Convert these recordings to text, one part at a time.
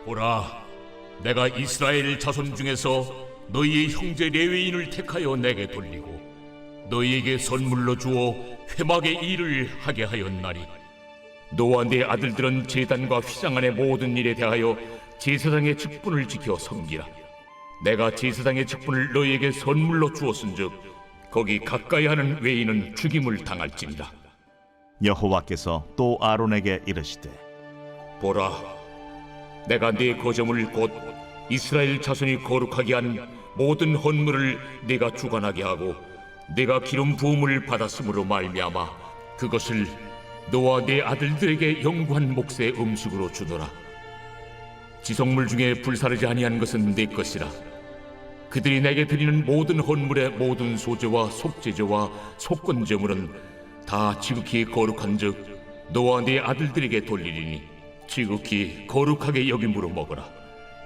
보라, 내가 이스라엘 자손 중에서 너희의 형제 레위인을 택하여 내게 돌리고 너희에게 선물로 주어 회막의 일을 하게 하였나니, 너와 네 아들들은 제단과 휘장안의 모든 일에 대하여 제사장의 직분을 지켜 섬기라. 내가 제사장의 직분을 너희에게 선물로 주었은즉 거기 가까이 하는 외인은 죽임을 당할지니라. 여호와께서 또 아론에게 이르시되, 보라, 내가 네 거점을 곧 이스라엘 자손이 거룩하게 한 모든 헌물을 네가 주관하게 하고 네가 기름 부음을 받았으므로 말미암아 그것을 너와 네 아들들에게 영구한 몫의 음식으로 주노라. 지성물 중에 불사르지 아니한 것은 네 것이라. 그들이 내게 드리는 모든 헌물의 모든 소제와 속제제와 속건제물은 다 지극히 거룩한즉 너와 네 아들들에게 돌리리니 지극히 거룩하게 여김으로 먹어라.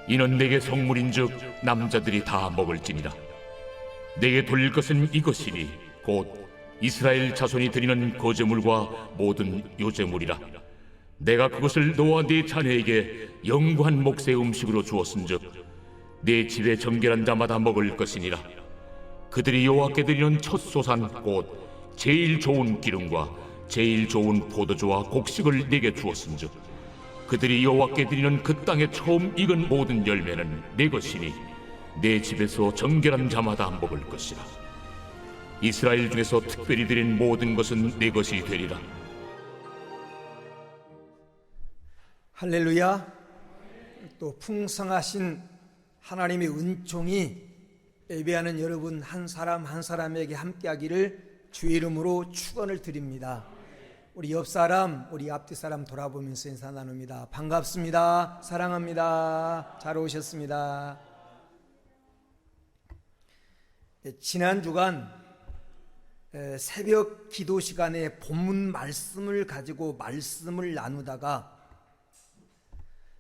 이는 내게 성물인즉 남자들이 다 먹을지니라. 내게 돌릴 것은 이것이니 곧 이스라엘 자손이 드리는 거제물과 모든 요제물이라. 내가 그것을 너와 네 자녀에게 영구한 몫의 음식으로 주었은즉 네 집에 정결한 자마다 먹을 것이니라. 그들이 여호와께 드리는 첫 소산 곧 제일 좋은 기름과 제일 좋은 포도주와 곡식을 네게 주었은즉 그들이 여호와께 드리는 그 땅에 처음 익은 모든 열매는 네 것이니 내 집에서 정결한 자마다 먹을 것이라. 이스라엘 중에서 특별히 드린 모든 것은 네 것이 되리라. 할렐루야. 또 풍성하신 하나님의 은총이 예배하는 여러분 한 사람 한 사람에게 함께하기를 주의 이름으로 축원을 드립니다. 우리 옆 사람, 우리 앞뒤 사람 돌아보면서 인사 나눕니다. 반갑습니다. 사랑합니다. 잘 오셨습니다. 지난 주간 새벽 기도 시간에 본문 말씀을 가지고 말씀을 나누다가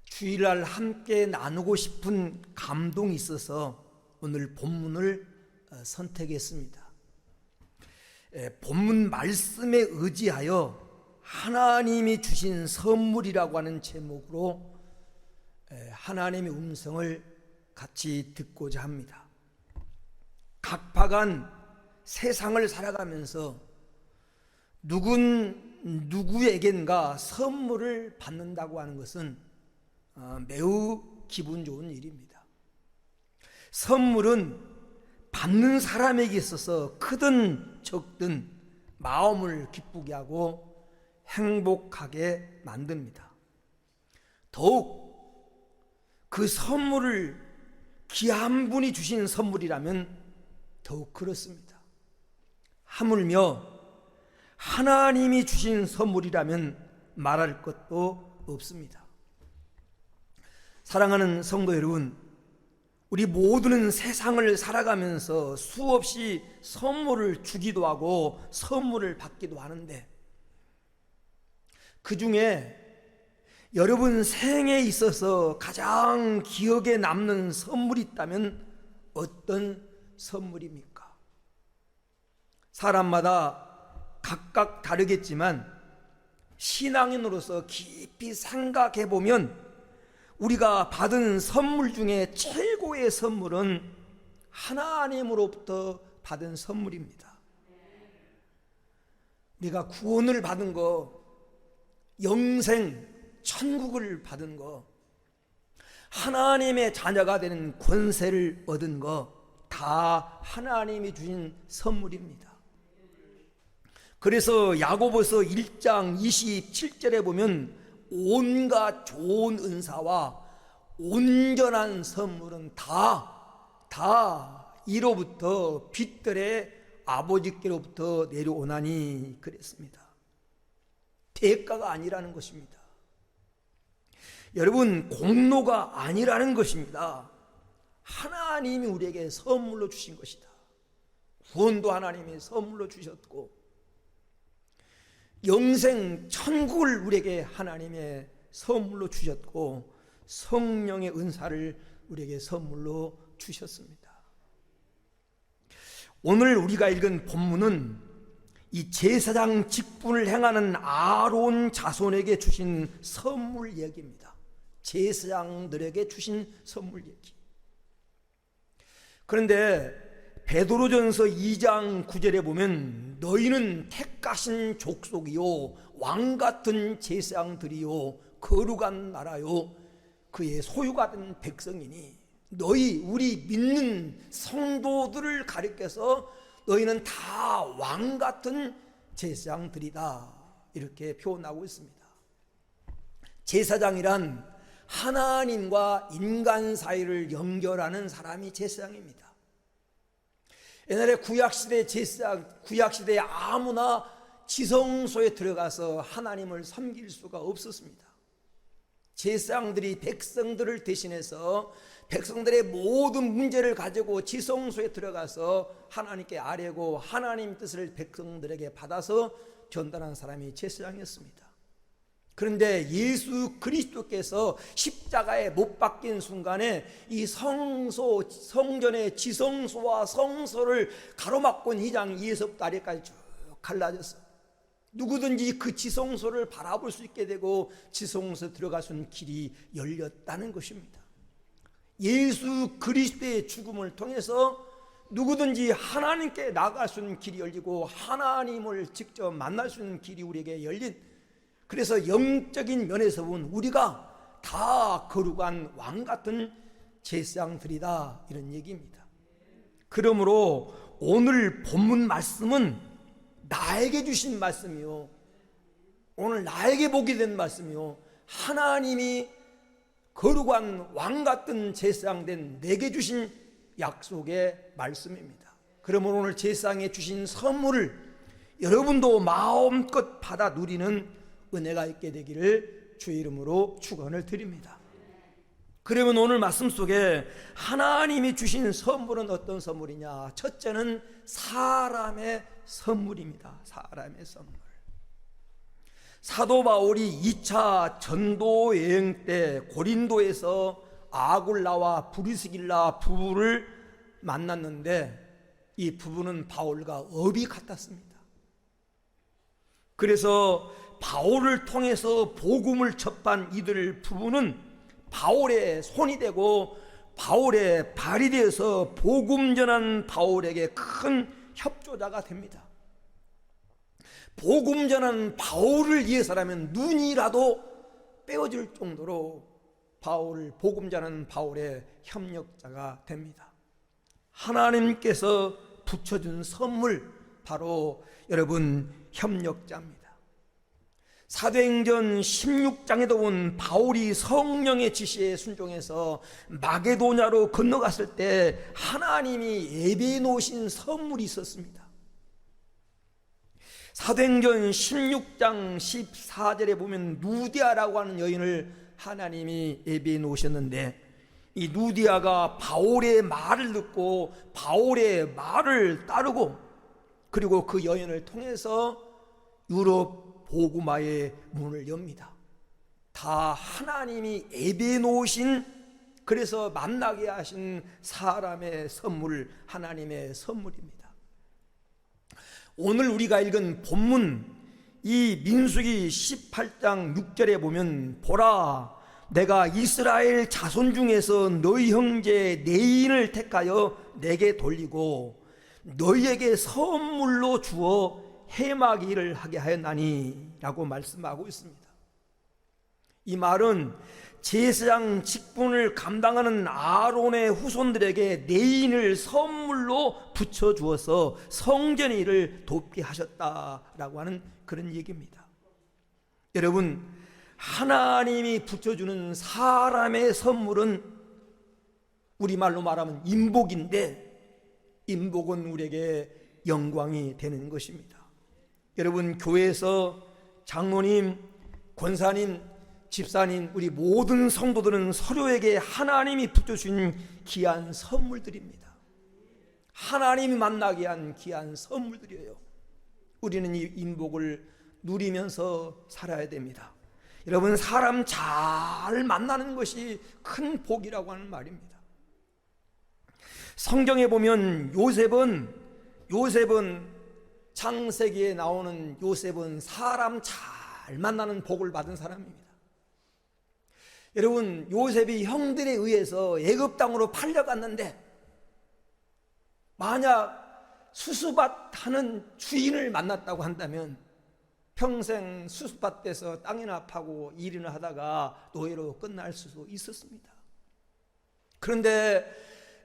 주일날 함께 나누고 싶은 감동이 있어서 오늘 본문을 선택했습니다. 본문 말씀에 의지하여 하나님이 주신 선물이라고 하는 제목으로 하나님의 음성을 같이 듣고자 합니다. 각박한 세상을 살아가면서 누구에겐가 선물을 받는다고 하는 것은 매우 기분 좋은 일입니다. 선물은 받는 사람에게 있어서 크든 적든 마음을 기쁘게 하고 행복하게 만듭니다. 더욱 그 선물을 귀한 분이 주신 선물이라면 더욱 그렇습니다. 하물며 하나님이 주신 선물이라면 말할 것도 없습니다. 사랑하는 성도 여러분, 우리 모두는 세상을 살아가면서 수없이 선물을 주기도 하고 선물을 받기도 하는데, 그 중에 여러분 생에 있어서 가장 기억에 남는 선물이 있다면 어떤 선물입니까? 사람마다 각각 다르겠지만 신앙인으로서 깊이 생각해 보면 우리가 받은 선물 중에 최고의 선물은 하나님으로부터 받은 선물입니다. 우리가 구원을 받은 거, 영생, 천국을 받은 거, 하나님의 자녀가 되는 권세를 얻은 거, 다 하나님이 주신 선물입니다. 그래서 야고보서 1장 27절에 보면 온갖 좋은 은사와 온전한 선물은 다 이로부터 빛들의 아버지께로부터 내려오나니 그랬습니다. 대가가 아니라는 것입니다. 여러분, 공로가 아니라는 것입니다. 하나님이 우리에게 선물로 주신 것이다. 구원도 하나님이 선물로 주셨고 영생 천국을 우리에게 하나님의 선물로 주셨고 성령의 은사를 우리에게 선물로 주셨습니다. 오늘 우리가 읽은 본문은 이 제사장 직분을 행하는 아론 자손에게 주신 선물 얘기입니다. 제사장들에게 주신 선물 얘기. 그런데 베드로전서 2장 9절에 보면 너희는 택하신 족속이요 왕같은 제사장들이요 거룩한 나라요 그의 소유가 된 백성이니 너희 우리 믿는 성도들을 가리켜서 너희는 다 왕같은 제사장들이다 이렇게 표현하고 있습니다. 제사장이란 하나님과 인간 사이를 연결하는 사람이 제사장입니다. 옛날에 구약시대 제사장, 구약시대에 아무나 지성소에 들어가서 하나님을 섬길 수가 없었습니다. 제사장들이 백성들을 대신해서 백성들의 모든 문제를 가지고 지성소에 들어가서 하나님께 아뢰고 하나님 뜻을 백성들에게 받아서 전달한 사람이 제사장이었습니다. 그런데 예수 그리스도께서 십자가에 못 박힌 순간에 이 성소, 성전의 지성소와 성소를 가로막고 2장 2에서부터 아래까지 쭉 갈라졌어. 누구든지 그 지성소를 바라볼 수 있게 되고 지성소에 들어갈 수 있는 길이 열렸다는 것입니다. 예수 그리스도의 죽음을 통해서 누구든지 하나님께 나갈 수 있는 길이 열리고 하나님을 직접 만날 수 있는 길이 우리에게 열린, 그래서 영적인 면에서 보면 우리가 다 거룩한 왕같은 제사장들이다 이런 얘기입니다. 그러므로 오늘 본문 말씀은 나에게 주신 말씀이요, 오늘 나에게 보게 된 말씀이요, 하나님이 거룩한 왕같은 제사장 된 내게 주신 약속의 말씀입니다. 그러므로 오늘 제사장에 주신 선물을 여러분도 마음껏 받아 누리는 은혜가 있게 되기를 주의 이름으로 축원을 드립니다. 그러면 오늘 말씀 속에 하나님이 주신 선물은 어떤 선물이냐? 첫째는 사람의 선물입니다. 사람의 선물. 사도 바울이 2차 전도 여행 때 고린도에서 아굴라와 브리스길라 부부를 만났는데 이 부부는 바울과 업이 같았습니다. 그래서 바울을 통해서 복음을 접한 이들 부부는 바울의 손이 되고 바울의 발이 되어서 복음 전한 바울에게 큰 협조자가 됩니다. 복음 전한 바울을 위해서라면 눈이라도 빼어질 정도로 바울을 복음 전한 바울의 협력자가 됩니다. 하나님께서 붙여준 선물, 바로 여러분 협력자입니다. 사도행전 16장에도 본 바울이 성령의 지시에 순종해서 마게도냐로 건너갔을 때 하나님이 예비해 놓으신 선물이 있었습니다. 사도행전 16장 14절에 보면 누디아라고 하는 여인을 하나님이 예비해 놓으셨는데 이 누디아가 바울의 말을 듣고 바울의 말을 따르고 그리고 그 여인을 통해서 유럽 복음화의 문을 엽니다. 다 하나님이 예비해 놓으신, 그래서 만나게 하신 사람의 선물, 하나님의 선물입니다. 오늘 우리가 읽은 본문 이 민수기 18장 6절에 보면 보라 내가 이스라엘 자손 중에서 너희 형제 네인을 택하여 내게 돌리고 너희에게 선물로 주어 해마기 일을 하게 하였나니 라고 말씀하고 있습니다. 이 말은 제사장 직분을 감당하는 아론의 후손들에게 네인을 선물로 붙여주어서 성전의 일을 돕게 하셨다라고 하는 그런 얘기입니다. 여러분, 하나님이 붙여주는 사람의 선물은 우리말로 말하면 인복인데 인복은 우리에게 영광이 되는 것입니다. 여러분, 교회에서 장로님, 권사님, 집사님, 우리 모든 성도들은 서로에게 하나님이 붙여주신 귀한 선물들입니다. 하나님이 만나게 한 귀한 선물들이에요. 우리는 이 인복을 누리면서 살아야 됩니다. 여러분, 사람 잘 만나는 것이 큰 복이라고 하는 말입니다. 성경에 보면 요셉은 창세기에 나오는 요셉은 사람 잘 만나는 복을 받은 사람입니다. 여러분, 요셉이 형들에 의해서 애굽 땅으로 팔려갔는데 만약 수수밭 하는 주인을 만났다고 한다면 평생 수수밭에서 땅이나 파고 일이나 하다가 노예로 끝날 수도 있었습니다. 그런데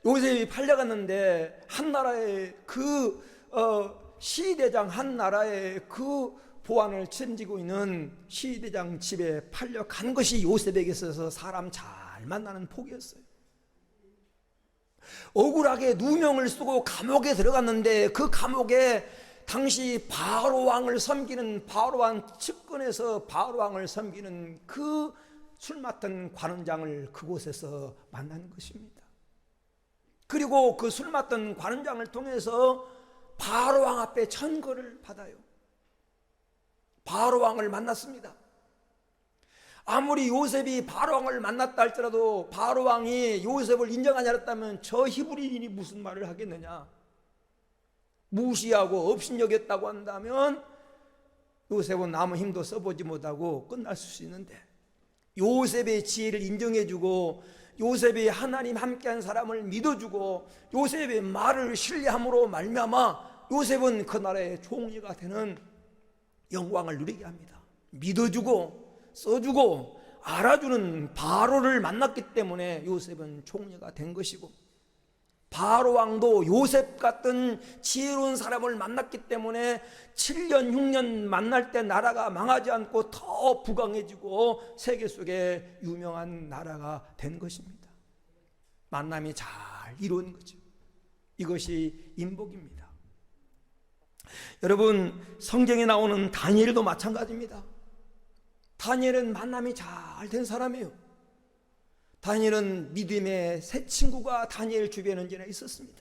요셉이 팔려갔는데 한 나라의 시대장, 한 나라의 그 보안을 책임지고 있는 시대장 집에 팔려간 것이 요셉에게 있어서 사람 잘 만나는 복이었어요. 억울하게 누명을 쓰고 감옥에 들어갔는데 그 감옥에 당시 바로 왕을 섬기는, 바로 왕 측근에서 바로 왕을 섬기는 그 술 맡은 관원장을 그곳에서 만난 것입니다. 그리고 그 술 맡은 관원장을 통해서 바로 왕 앞에 천거를 받아요. 바로 왕을 만났습니다. 아무리 요셉이 바로 왕을 만났다 할지라도 바로 왕이 요셉을 인정하지 않았다면 저 히브리인이 무슨 말을 하겠느냐, 무시하고 업신여겼다고 한다면 요셉은 아무 힘도 써보지 못하고 끝날 수 있는데, 요셉의 지혜를 인정해주고 요셉이 하나님 함께한 사람을 믿어주고 요셉의 말을 신뢰함으로 말미암아 요셉은 그 나라의 총리가 되는 영광을 누리게 합니다. 믿어주고 써주고 알아주는 바로를 만났기 때문에 요셉은 총리가 된 것이고, 바로 왕도 요셉 같은 지혜로운 사람을 만났기 때문에 7년 6년 만날 때 나라가 망하지 않고 더 부강해지고 세계 속에 유명한 나라가 된 것입니다. 만남이 잘 이루어진 거죠. 이것이 인복입니다. 여러분, 성경에 나오는 다니엘도 마찬가지입니다. 다니엘은 만남이 잘 된 사람이에요. 다니엘은 믿음의 새 친구가 다니엘 주변에 언제나 있었습니다.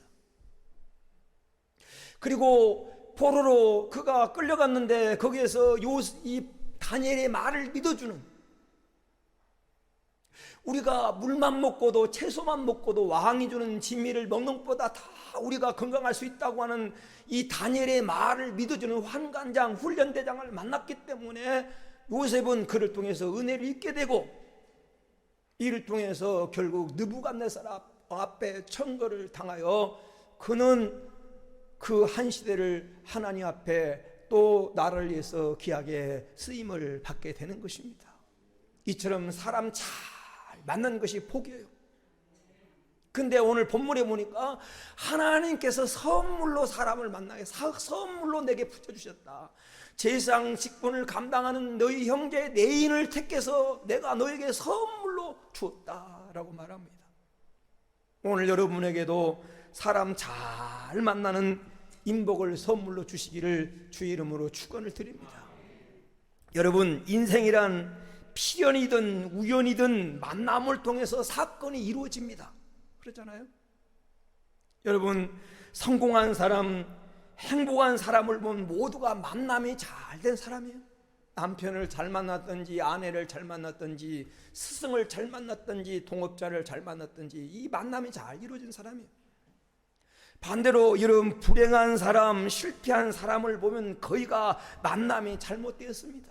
그리고 포로로 그가 끌려갔는데 거기에서 이 다니엘의 말을 믿어주는, 우리가 물만 먹고도 채소만 먹고도 왕이 주는 진미를 먹는 것보다 다 우리가 건강할 수 있다고 하는 이 다니엘의 말을 믿어주는 환관장, 훈련대장을 만났기 때문에 요셉은 그를 통해서 은혜를 입게 되고, 이를 통해서 결국 느부갓네살 앞에 천거를 당하여 그는 그 한 시대를 하나님 앞에 또 나를 위해서 귀하게 쓰임을 받게 되는 것입니다. 이처럼 사람 잘 만난 것이 복이에요. 근데 오늘 본문에 보니까 하나님께서 선물로 사람을 만나게, 선물로 내게 붙여주셨다. 제사장 직분을 감당하는 너희 형제 내인을 택해서 내가 너에게 선물로 주었다라고 말합니다. 오늘 여러분에게도 사람 잘 만나는 인복을 선물로 주시기를 주의 이름으로 축원을 드립니다. 여러분, 인생이란 필연이든 우연이든 만남을 통해서 사건이 이루어집니다. 그렇잖아요. 여러분, 성공한 사람, 행복한 사람을 보면 모두가 만남이 잘 된 사람이에요. 남편을 잘 만났든지 아내를 잘 만났든지 스승을 잘 만났든지 동업자를 잘 만났든지 이 만남이 잘 이루어진 사람이에요. 반대로 여러분, 불행한 사람, 실패한 사람을 보면 거의가 만남이 잘못되었습니다.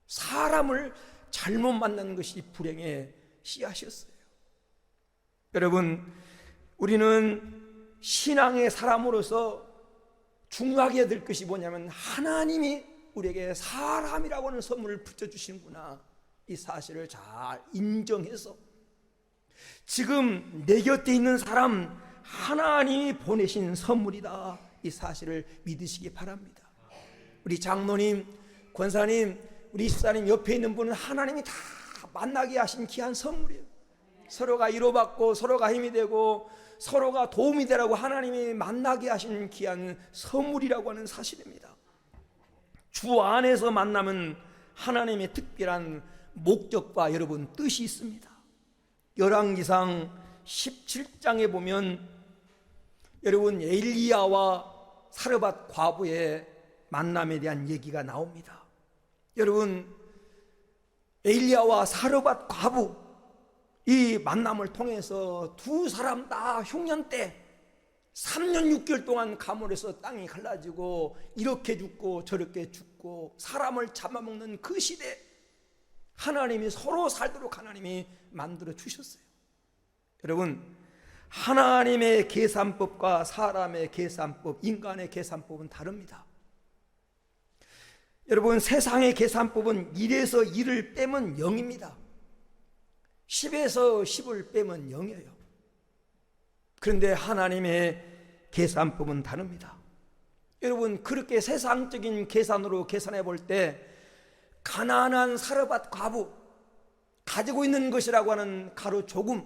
사람을 잘못 만난 것이 불행의 씨앗이었어요. 여러분, 우리는 신앙의 사람으로서 중요하게 될 것이 뭐냐면 하나님이 우리에게 사람이라고 하는 선물을 붙여주시는구나, 이 사실을 잘 인정해서 지금 내 곁에 있는 사람 하나님이 보내신 선물이다, 이 사실을 믿으시기 바랍니다. 우리 장로님, 권사님, 우리 집사님 옆에 있는 분은 하나님이 다 만나게 하신 귀한 선물이에요. 서로가 위로받고 서로가 힘이 되고 서로가 도움이 되라고 하나님이 만나게 하신 귀한 선물이라고 하는 사실입니다. 주 안에서 만나면 하나님의 특별한 목적과 여러분 뜻이 있습니다. 열왕기상 17장에 보면 여러분 엘리야와 사르밧 과부의 만남에 대한 얘기가 나옵니다. 여러분, 엘리야와 사르밧 과부 이 만남을 통해서 두 사람 다 흉년 때 3년 6개월 동안 가물에서 땅이 갈라지고 이렇게 죽고 저렇게 죽고 사람을 잡아먹는 그 시대, 하나님이 서로 살도록 하나님이 만들어 주셨어요. 여러분, 하나님의 계산법과 사람의 계산법, 인간의 계산법은 다릅니다. 여러분, 세상의 계산법은 1에서 1을 빼면 0입니다. 10에서 10을 빼면 0이에요. 그런데 하나님의 계산법은 다릅니다. 여러분, 그렇게 세상적인 계산으로 계산해 볼 때 가난한 사르밧 과부, 가지고 있는 것이라고 하는 가루 조금,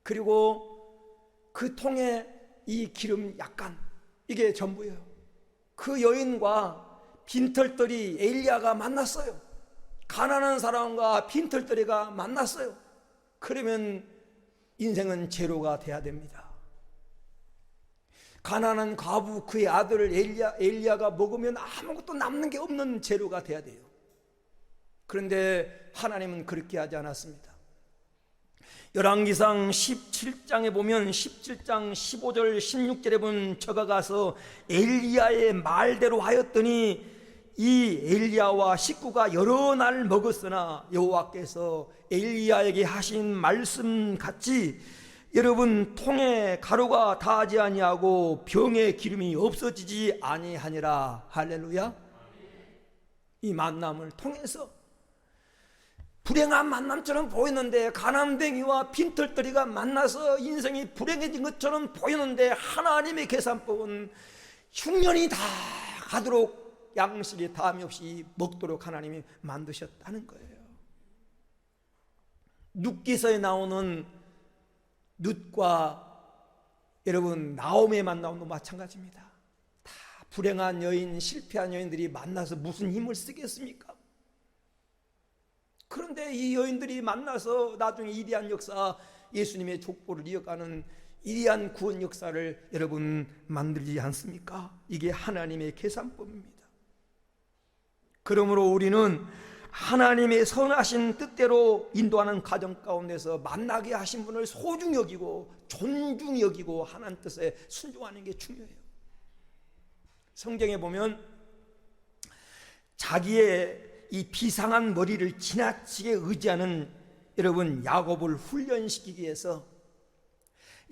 그리고 그 통에 이 기름 약간, 이게 전부예요. 그 여인과 빈털터리 엘리야가 만났어요. 가난한 사람과 빈털터리가 만났어요. 그러면 인생은 제로가 돼야 됩니다. 가난한 과부 그의 아들을 엘리야가 먹으면 아무것도 남는 게 없는 제로가 돼야 돼요. 그런데 하나님은 그렇게 하지 않았습니다. 열왕기상 17장에 보면 17장 15절 16절에 보면 저가 가서 엘리야의 말대로 하였더니 이 엘리야와 식구가 여러 날 먹었으나 여호와께서 엘리야에게 하신 말씀 같이 여러분 통에 가루가 닿지 아니하고 병에 기름이 없어지지 아니하니라. 할렐루야. 이 만남을 통해서 불행한 만남처럼 보이는데, 가난뱅이와 빈털터리가 만나서 인생이 불행해진 것처럼 보이는데, 하나님의 계산법은 흉년이 다 가도록 양식이 다함이 없이 먹도록 하나님이 만드셨다는 거예요. 룻기서에 나오는 룻과 여러분 나오미의 만남도 마찬가지입니다. 다 불행한 여인, 실패한 여인들이 만나서 무슨 힘을 쓰겠습니까? 그런데 이 여인들이 만나서 나중에 위대한 역사, 예수님의 족보를 이어가는 위대한 구원 역사를 여러분 만들지 않습니까? 이게 하나님의 계산법입니다. 그러므로 우리는 하나님의 선하신 뜻대로 인도하는 가정 가운데서 만나게 하신 분을 소중히 여기고 존중히 여기고 하나님 뜻에 순종하는 게 중요해요. 성경에 보면 자기의 이 비상한 머리를 지나치게 의지하는 여러분 야곱을 훈련시키기 위해서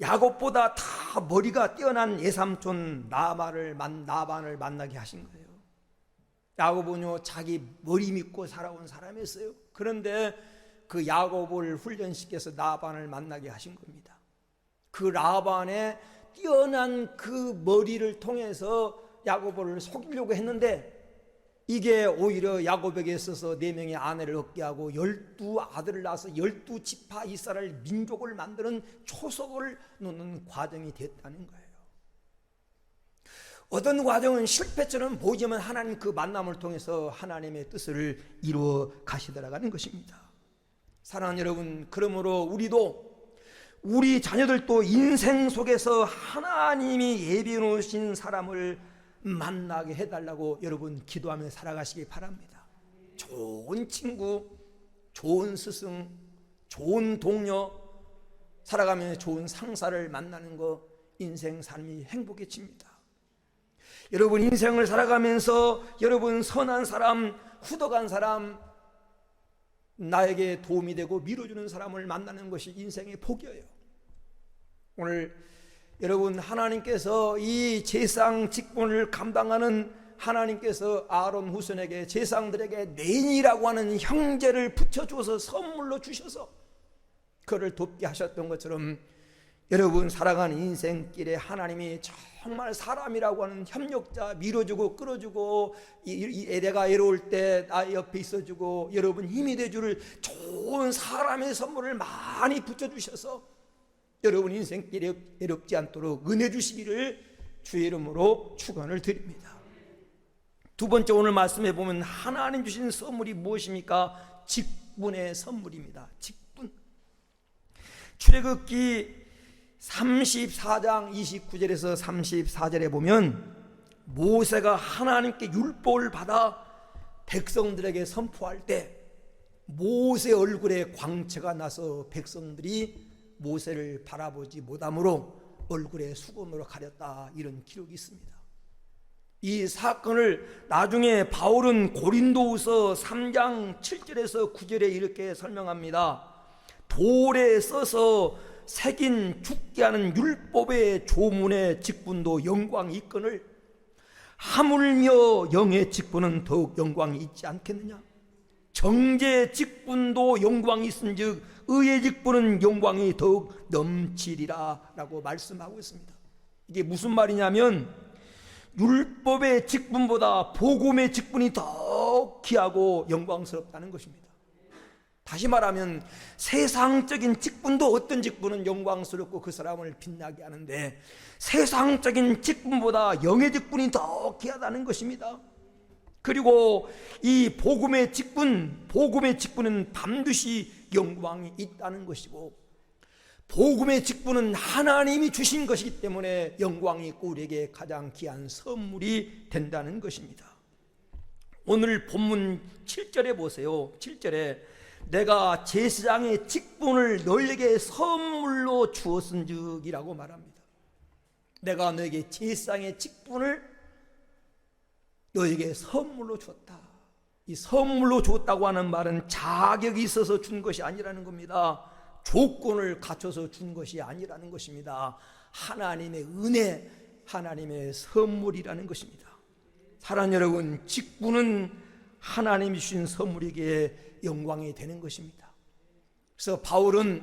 야곱보다 다 머리가 뛰어난 예삼촌 나반을 만나게 하신 거예요. 야곱은요 자기 머리 믿고 살아온 사람이었어요. 그런데 그 야곱을 훈련시켜서 라반을 만나게 하신 겁니다. 그 라반의 뛰어난 그 머리를 통해서 야곱을 속이려고 했는데, 이게 오히려 야곱에게 있어서 4명의 아내를 얻게 하고 12아들을 낳아서 12지파 이스라엘 민족을 만드는 초석을 놓는 과정이 됐다는 거예요. 어떤 과정은 실패처럼 보이지만 하나님 그 만남을 통해서 하나님의 뜻을 이루어 가시더라가는 것입니다. 사랑하는 여러분, 그러므로 우리도 우리 자녀들도 인생 속에서 하나님이 예비해 놓으신 사람을 만나게 해달라고 여러분 기도하며 살아가시기 바랍니다. 좋은 친구, 좋은 스승, 좋은 동료, 살아가면서 좋은 상사를 만나는 거 인생 삶이 행복해집니다. 여러분 인생을 살아가면서 여러분 선한 사람, 후덕한 사람, 나에게 도움이 되고 밀어주는 사람을 만나는 것이 인생의 복이에요. 오늘 여러분 하나님께서 이 제사장 직분을 감당하는 하나님께서 아론 후손에게 제사장들에게 넷이라고 하는 형제를 붙여줘서 선물로 주셔서 그를 돕게 하셨던 것처럼 여러분 살아가는 인생길에 하나님이 정말 사람이라고 하는 협력자, 밀어주고 끌어주고 내가 외로울 때 나 옆에 있어주고 여러분 힘이 돼줄 좋은 사람의 선물을 많이 붙여주셔서 여러분 인생길에 외롭지 않도록 은혜 주시기를 주의 이름으로 축원을 드립니다. 두 번째 오늘 말씀해 보면 하나님 주신 선물이 무엇입니까? 직분의 선물입니다. 직분. 출애굽기 34장 29절에서 34절에 보면 모세가 하나님께 율법을 받아 백성들에게 선포할 때 모세 얼굴에 광채가 나서 백성들이 모세를 바라보지 못하므로 얼굴에 수건으로 가렸다, 이런 기록이 있습니다. 이 사건을 나중에 바울은 고린도후서 3장 7절에서 9절에 이렇게 설명합니다. 돌에 써서 새긴 죽게 하는 율법의 조문의 직분도 영광이 있거늘 하물며 영의 직분은 더욱 영광이 있지 않겠느냐. 정죄의 직분도 영광이 있은즉 의의 직분은 영광이 더욱 넘치리라 라고 말씀하고 있습니다. 이게 무슨 말이냐면 율법의 직분보다 복음의 직분이 더 귀하고 영광스럽다는 것입니다. 다시 말하면 세상적인 직분도 어떤 직분은 영광스럽고 그 사람을 빛나게 하는데 세상적인 직분보다 영의 직분이 더 귀하다는 것입니다. 그리고 이 복음의 직분은 반드시 영광이 있다는 것이고 복음의 직분은 하나님이 주신 것이기 때문에 영광이 있고 우리에게 가장 귀한 선물이 된다는 것입니다. 오늘 본문 7절에 보세요. 7절에 내가 제사장의 직분을 너희에게 선물로 주었은즉이라고 말합니다. 내가 너에게 제사장의 직분을 너에게 선물로 줬다. 이 선물로 줬다고 하는 말은 자격이 있어서 준 것이 아니라는 겁니다. 조건을 갖춰서 준 것이 아니라는 것입니다. 하나님의 은혜, 하나님의 선물이라는 것입니다. 사랑하는 여러분, 직분은 하나님이 주신 선물이기에 영광이 되는 것입니다. 그래서 바울은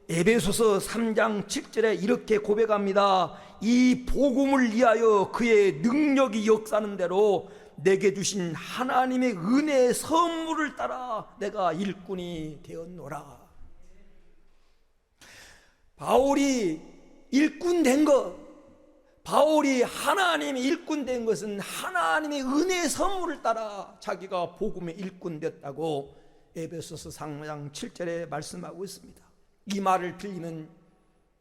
에베소서 3장 7절에 이렇게 고백합니다. 이 복음을 위하여 그의 능력이 역사하는 대로 내게 주신 하나님의 은혜의 선물을 따라 내가 일꾼이 되었노라. 바울이 일꾼 된 것, 바울이 하나님의 일꾼 된 것은 하나님의 은혜의 선물을 따라 자기가 복음의 일꾼 됐다고 에베소서 3장 7절에 말씀하고 있습니다. 이 말을 들리는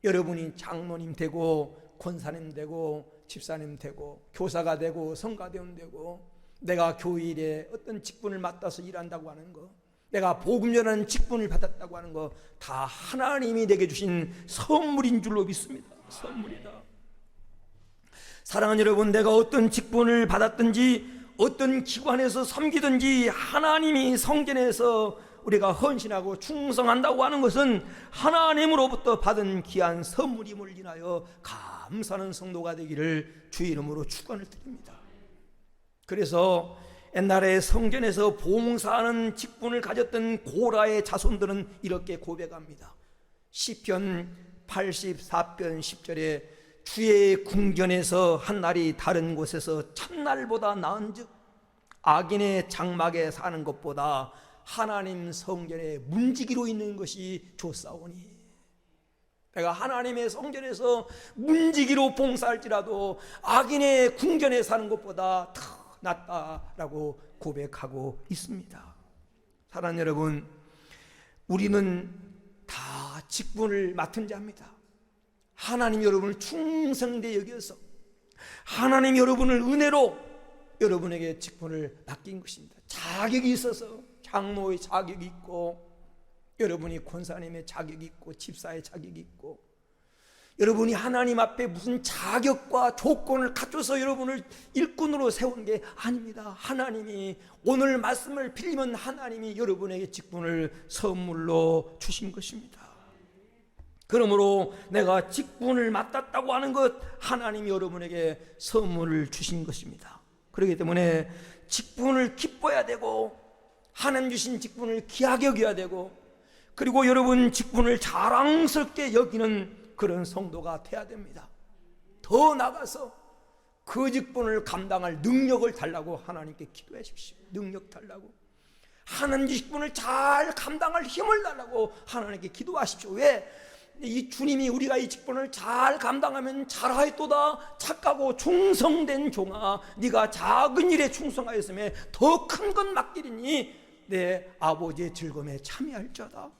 여러분이 장로님 되고 권사님 되고 집사님 되고 교사가 되고 성가대원 되고 내가 교일에 어떤 직분을 맡아서 일한다고 하는 거, 내가 복음 전하는 직분을 받았다고 하는 거 다 하나님이 내게 주신 선물인 줄로 믿습니다. 선물이다. 사랑하는 여러분, 내가 어떤 직분을 받았든지 어떤 기관에서 섬기든지 하나님이 성전에서 우리가 헌신하고 충성한다고 하는 것은 하나님으로부터 받은 귀한 선물임을 인하여 감사하는 성도가 되기를 주의 이름으로 축원을 드립니다. 그래서 옛날에 성전에서 봉사하는 직분을 가졌던 고라의 자손들은 이렇게 고백합니다. 시편 84편 10절에 주의 궁전에서 한 날이 다른 곳에서 첫날보다 나은즉 악인의 장막에 사는 것보다 하나님 성전에 문지기로 있는 것이 좋사오니. 내가 하나님의 성전에서 문지기로 봉사할지라도 악인의 궁전에 사는 것보다 더 낫다라고 고백하고 있습니다. 사랑하는 여러분, 우리는 다 직분을 맡은 자입니다. 하나님 여러분을 충성되게 여겨서 하나님 여러분을 은혜로 여러분에게 직분을 맡긴 것입니다. 자격이 있어서 장로의 자격이 있고 여러분이 권사님의 자격이 있고 집사의 자격이 있고 여러분이 하나님 앞에 무슨 자격과 조건을 갖춰서 여러분을 일꾼으로 세운 게 아닙니다. 하나님이 오늘 말씀을 빌리면 하나님이 여러분에게 직분을 선물로 주신 것입니다. 그러므로 내가 직분을 맡았다고 하는 것 하나님이 여러분에게 선물을 주신 것입니다. 그렇기 때문에 직분을 기뻐해야 되고 하나님 주신 직분을 귀하게 여겨야 되고 그리고 여러분 직분을 자랑스럽게 여기는 그런 성도가 돼야 됩니다. 더 나가서 그 직분을 감당할 능력을 달라고 하나님께 기도해 주십시오. 능력 달라고. 하나님 직분을 잘 감당할 힘을 달라고 하나님께 기도하십시오. 왜? 이 주님이 우리가 이 직분을 잘 감당하면 잘하였도다 착하고 충성된 종아 네가 작은 일에 충성하였음에 더 큰 것 맡기리니 내 아버지의 즐거움에 참여할지어다.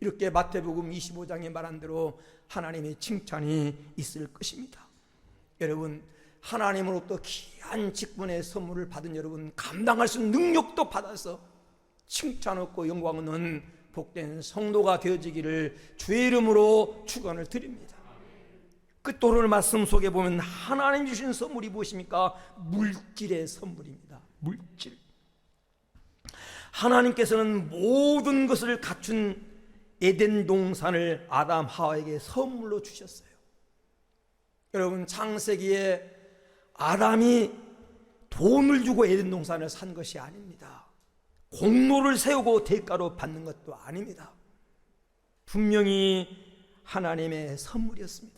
이렇게 마태복음 25장에 말한 대로 하나님의 칭찬이 있을 것입니다. 여러분 하나님으로부터 귀한 직분의 선물을 받은 여러분 감당할 수 있는 능력도 받아서 칭찬 얻고 영광 얻는 복된 성도가 되어지기를 주의 이름으로 축원을 드립니다. 그 또 오늘 말씀 속에 보면 하나님 주신 선물이 무엇입니까? 물질의 선물입니다. 물질. 하나님께서는 모든 것을 갖춘 에덴 동산을 아담 하와에게 선물로 주셨어요. 여러분, 창세기에 아담이 돈을 주고 에덴 동산을 산 것이 아닙니다. 공로를 세우고 대가로 받는 것도 아닙니다. 분명히 하나님의 선물이었습니다.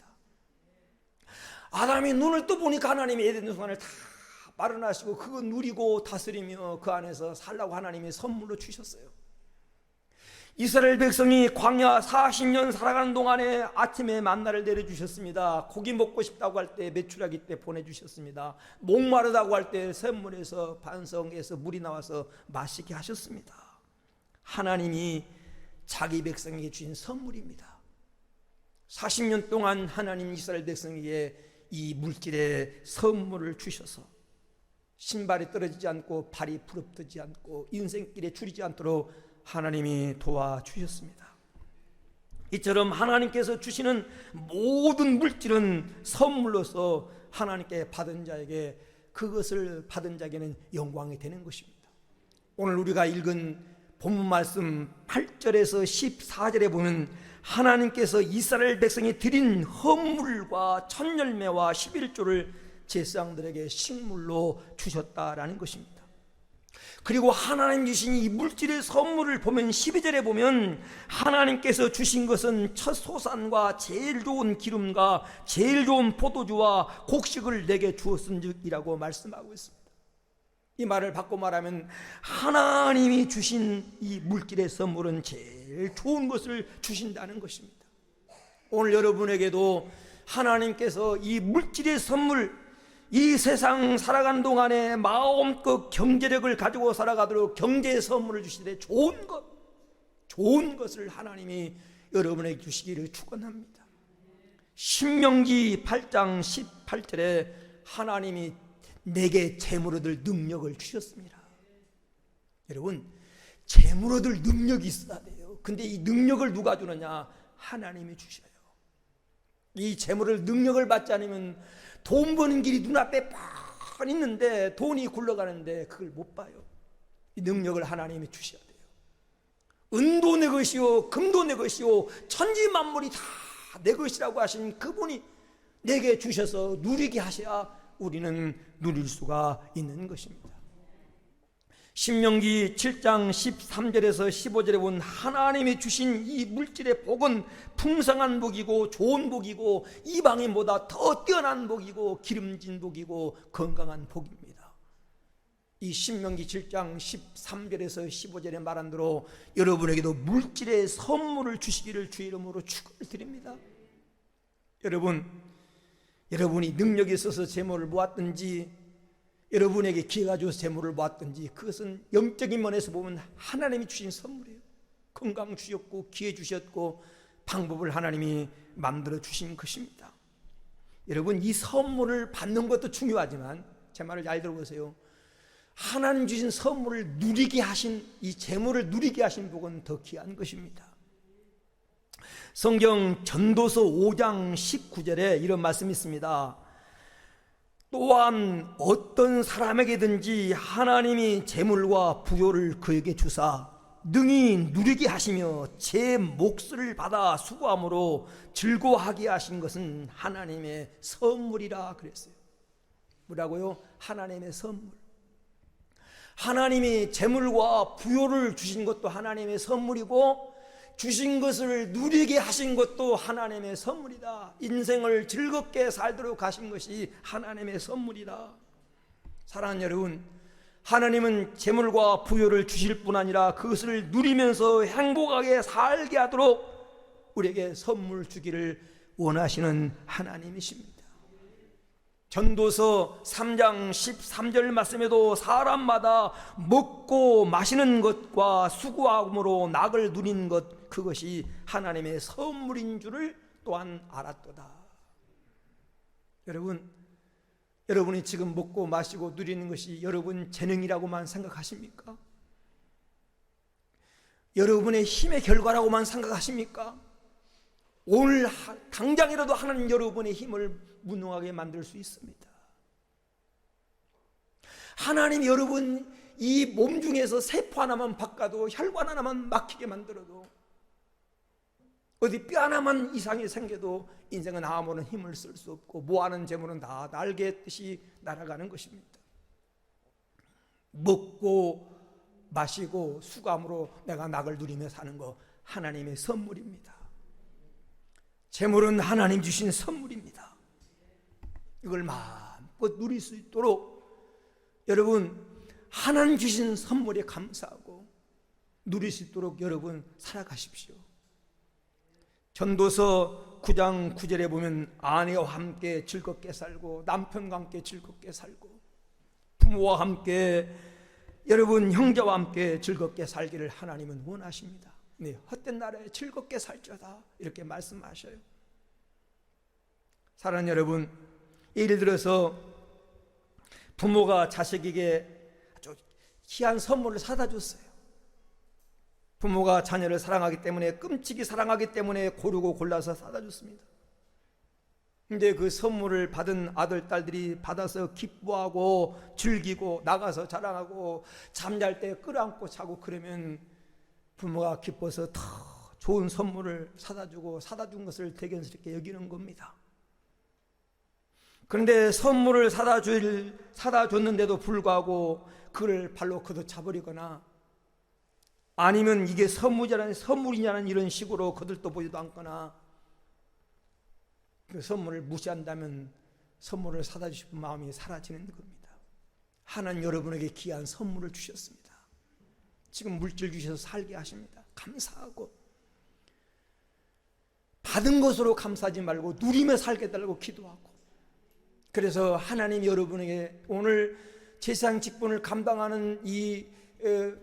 아담이 눈을 떠보니까 하나님이 에덴 동산을 다 마련하시고 그거 누리고 다스리며 그 안에서 살라고 하나님이 선물로 주셨어요. 이스라엘 백성이 광야 40년 살아가는 동안에 아침에 만나를 내려주셨습니다. 고기 먹고 싶다고 할 때 메추라기 때 보내주셨습니다. 목마르다고 할 때 샘물에서 반성에서 물이 나와서 마시게 하셨습니다. 하나님이 자기 백성에게 주신 선물입니다. 40년 동안 하나님 이스라엘 백성에게 이 물질의 선물을 주셔서 신발이 떨어지지 않고 발이 부릅뜨지 않고 인생길에 줄이지 않도록 하나님이 도와주셨습니다. 이처럼 하나님께서 주시는 모든 물질은 선물로서 하나님께 받은 자에게, 그것을 받은 자에게는 영광이 되는 것입니다. 오늘 우리가 읽은 본문 말씀 8절에서 14절에 보면 하나님께서 이스라엘 백성이 드린 헌물과 천열매와 11조를 제사장들에게 식물로 주셨다라는 것입니다. 그리고 하나님 주신 이 물질의 선물을 보면 12절에 보면 하나님께서 주신 것은 첫 소산과 제일 좋은 기름과 제일 좋은 포도주와 곡식을 내게 주었은즉이라고 말씀하고 있습니다. 이 말을 바꿔 말하면 하나님이 주신 이 물질의 선물은 제일 좋은 것을 주신다는 것입니다. 오늘 여러분에게도 하나님께서 이 물질의 선물, 이 세상 살아가는 동안에 마음껏 경제력을 가지고 살아가도록 경제의 선물을 주시되 좋은 것을 하나님이 여러분에게 주시기를 축원합니다. 신명기 8장 18절에 하나님이 내게 재물 얻을 능력을 주셨습니다. 여러분, 재물 얻을 능력이 있어야 돼요. 근데 이 능력을 누가 주느냐? 하나님이 주셔요. 이 재물을 능력을 받지 않으면 돈 버는 길이 눈앞에 뻔 있는데 돈이 굴러가는데 그걸 못 봐요. 이 능력을 하나님이 주셔야 돼요. 은도 내 것이요 금도 내 것이요 천지 만물이 다 내 것이라고 하신 그분이 내게 주셔서 누리게 하셔야 우리는 누릴 수가 있는 것입니다. 신명기 7장 13절에서 15절에 본 하나님이 주신 이 물질의 복은 풍성한 복이고 좋은 복이고 이방인보다 더 뛰어난 복이고 기름진 복이고 건강한 복입니다. 이 신명기 7장 13절에서 15절에 말한 대로 여러분에게도 물질의 선물을 주시기를 주의 이름으로 축원을 드립니다. 여러분이 능력이 있어서 재물을 모았든지 여러분에게 기회가 줘서 재물을 모았든지 그것은 영적인 면에서 보면 하나님이 주신 선물이에요. 건강 주셨고 기회 주셨고 방법을 하나님이 만들어 주신 것입니다. 여러분, 이 선물을 받는 것도 중요하지만 제 말을 잘 들어보세요. 하나님 주신 선물을 누리게 하신, 이 재물을 누리게 하신 복은 더 귀한 것입니다. 성경 전도서 5장 19절에 이런 말씀이 있습니다. 또한 어떤 사람에게든지 하나님이 재물과 부요를 그에게 주사 능히 누리게 하시며 제 몫을 받아 수고함으로 즐거워하게 하신 것은 하나님의 선물이라 그랬어요. 뭐라고요? 하나님의 선물. 하나님이 재물과 부요를 주신 것도 하나님의 선물이고 주신 것을 누리게 하신 것도 하나님의 선물이다. 인생을 즐겁게 살도록 하신 것이 하나님의 선물이다. 사랑하는 여러분, 하나님은 재물과 부요를 주실 뿐 아니라 그것을 누리면서 행복하게 살게 하도록 우리에게 선물 주기를 원하시는 하나님이십니다. 전도서 3장 13절 말씀에도 사람마다 먹고 마시는 것과 수고함으로 낙을 누리는 것, 그것이 하나님의 선물인 줄을 또한 알았도다. 여러분이 지금 먹고 마시고 누리는 것이 여러분 재능이라고만 생각하십니까? 여러분의 힘의 결과라고만 생각하십니까? 오늘 당장이라도 하나님 여러분의 힘을 무능하게 만들 수 있습니다. 하나님 여러분 이 몸 중에서 세포 하나만 바꿔도 혈관 하나만 막히게 만들어도 어디 뼈 하나만 이상이 생겨도 인생은 아무런 힘을 쓸 수 없고 모아는 재물은 다 날개 뜻이 날아가는 것입니다. 먹고 마시고 수감으로 내가 낙을 누리며 사는 거 하나님의 선물입니다. 재물은 하나님 주신 선물입니다. 이걸 마음껏 누릴 수 있도록 여러분 하나님 주신 선물에 감사하고 누릴 수 있도록 여러분 살아가십시오. 전도서 9장 9절에 보면 아내와 함께 즐겁게 살고 남편과 함께 즐겁게 살고 부모와 함께 여러분 형제와 함께 즐겁게 살기를 하나님은 원하십니다. 네, 헛된 나라에 즐겁게 살자다 이렇게 말씀하셔요. 사랑하는 여러분, 예를 들어서 부모가 자식에게 아주 귀한 선물을 사다 줬어요. 부모가 자녀를 사랑하기 때문에 끔찍이 사랑하기 때문에 고르고 골라서 사다 줬습니다. 근데 그 선물을 받은 아들, 딸들이 받아서 기뻐하고 즐기고 나가서 자랑하고 잠잘 때 끌어안고 자고 그러면 부모가 기뻐서 더 좋은 선물을 사다 준 것을 대견스럽게 여기는 겁니다. 그런데 선물을 사다 줬는데도 불구하고 그를 발로 걷어차버리거나 아니면 이게 선물이냐는 이런 식으로 거들떠보지도 않거나 그 선물을 무시한다면 선물을 사다 주신 마음이 사라지는 겁니다. 하나님 여러분에게 귀한 선물을 주셨습니다. 지금 물질 주셔서 살게 하십니다. 감사하고 받은 것으로 감사하지 말고 누리며 살게 해달라고 기도하고, 그래서 하나님 여러분에게 오늘 제사장 직분을 감당하는 이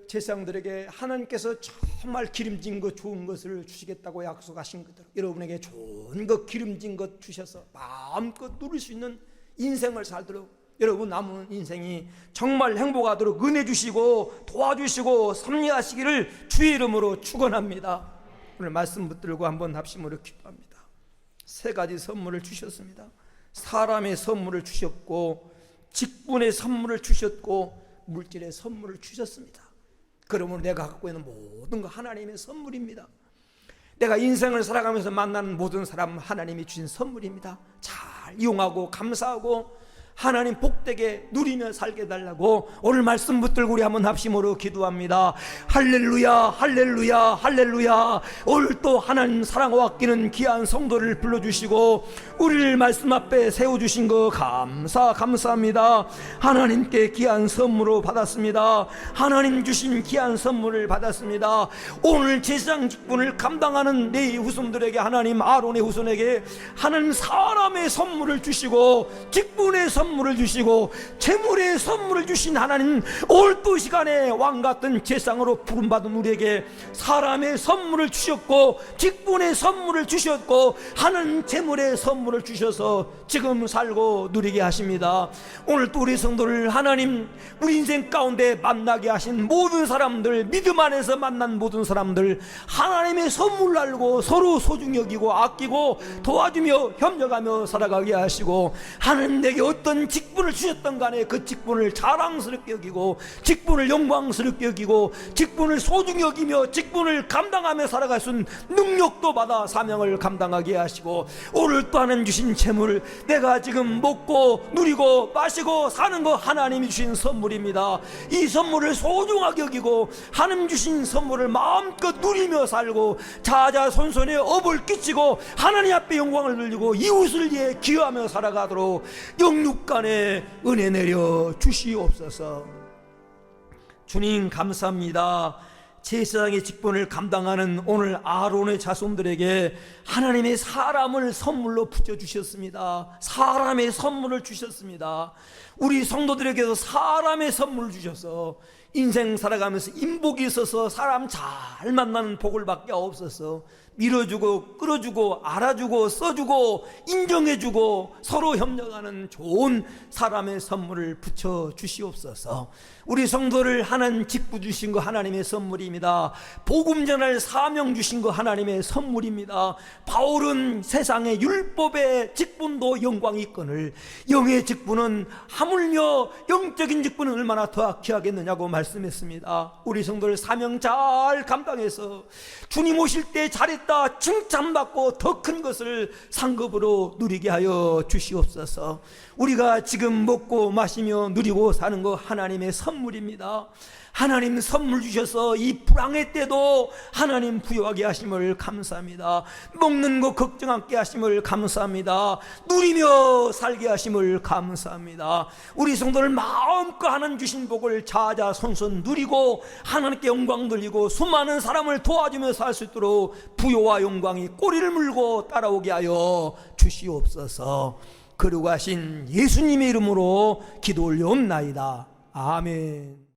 제사장들에게 하나님께서 정말 기름진 것 좋은 것을 주시겠다고 약속하신 그대로 여러분에게 좋은 것 기름진 것 주셔서 마음껏 누릴 수 있는 인생을 살도록 여러분 남은 인생이 정말 행복하도록 은혜 주시고 도와주시고 섭리하시기를 주의 이름으로 축원합니다. 오늘 말씀 붙들고 한번 합심으로 기도합니다. 세 가지 선물을 주셨습니다. 사람의 선물을 주셨고 직분의 선물을 주셨고 물질의 선물을 주셨습니다. 그러므로 내가 갖고 있는 모든 거 하나님의 선물입니다. 내가 인생을 살아가면서 만나는 모든 사람 하나님이 주신 선물입니다. 잘 이용하고 감사하고 하나님 복되게 누리며 살게 해달라고 오늘 말씀 붙들고 우리 한번 합심으로 기도합니다. 할렐루야 할렐루야 할렐루야. 오늘 또 하나님 사랑과 아끼는 귀한 성도를 불러주시고 우리를 말씀 앞에 세워주신 거 감사합니다. 하나님께 귀한 선물로 받았습니다. 하나님 주신 귀한 선물을 받았습니다. 오늘 제사장 직분을 감당하는 내 후손들에게 하나님 아론의 후손에게 하나님 사람의 선물을 주시고 직분의 선물을 주시고 재물의 선물을 주신 하나님, 오늘 또 시간에 왕같은 제사장으로 부름받은 우리에게 사람의 선물을 주셨고 직분의 선물을 주셨고 하나님 재물의 선물을 주셔서 지금 살고 누리게 하십니다. 오늘 또 우리 성도를 하나님 우리 인생 가운데 만나게 하신 모든 사람들, 믿음 안에서 만난 모든 사람들 하나님의 선물을 알고 서로 소중히 여기고 아끼고 도와주며 협력하며 살아가게 하시고 하나님 내게 어떤 직분을 주셨던 간에 그 직분을 자랑스럽게 여기고 직분을 영광스럽게 여기고 직분을 소중히 여기며 직분을 감당하며 살아갈 수 있는 능력도 받아 사명을 감당하게 하시고 오늘 또 하나님 주신 재물, 내가 지금 먹고 누리고 마시고 사는 거 하나님이 주신 선물입니다. 이 선물을 소중하게 여기고 하나님 주신 선물을 마음껏 누리며 살고 자자손손에 업을 끼치고 하나님 앞에 영광을 돌리고 이웃을 위해 기여하며 살아가도록 영육간에 은혜 내려 주시옵소서. 주님 감사합니다. 제사장의 직분을 감당하는 오늘 아론의 자손들에게 하나님의 사람을 선물로 붙여주셨습니다. 사람의 선물을 주셨습니다. 우리 성도들에게도 사람의 선물을 주셔서 인생 살아가면서 인복이 있어서 사람 잘 만나는 복을 받게 하옵소서. 밀어주고 끌어주고 알아주고 써주고 인정해주고 서로 협력하는 좋은 사람의 선물을 붙여 주시옵소서. 우리 성도를 하나님 직부 주신 거 하나님의 선물입니다. 복음 전할 사명 주신 거 하나님의 선물입니다. 바울은 세상의 율법의 직분도 영광이 있거늘 영의 직분은 하물며 영적인 직분은 얼마나 더 귀하겠느냐고 말씀했습니다. 우리 성도를 사명 잘 감당해서 주님 오실 때 잘했다 칭찬받고 더 큰 것을 상급으로 누리게 하여 주시옵소서. 우리가 지금 먹고 마시며 누리고 사는 거 하나님의 선물입니다. 하나님 선물 주셔서 이 불황의 때도 하나님 부여하게 하심을 감사합니다. 먹는 거 걱정 않게 하심을 감사합니다. 누리며 살게 하심을 감사합니다. 우리 성도를 마음껏 하나님 주신 복을 자자손손 누리고 하나님께 영광 돌리고 수많은 사람을 도와주며 살 수 있도록 부여와 영광이 꼬리를 물고 따라오게 하여 주시옵소서. 거룩하신 예수님의 이름으로 기도 올려옵나이다. 아멘.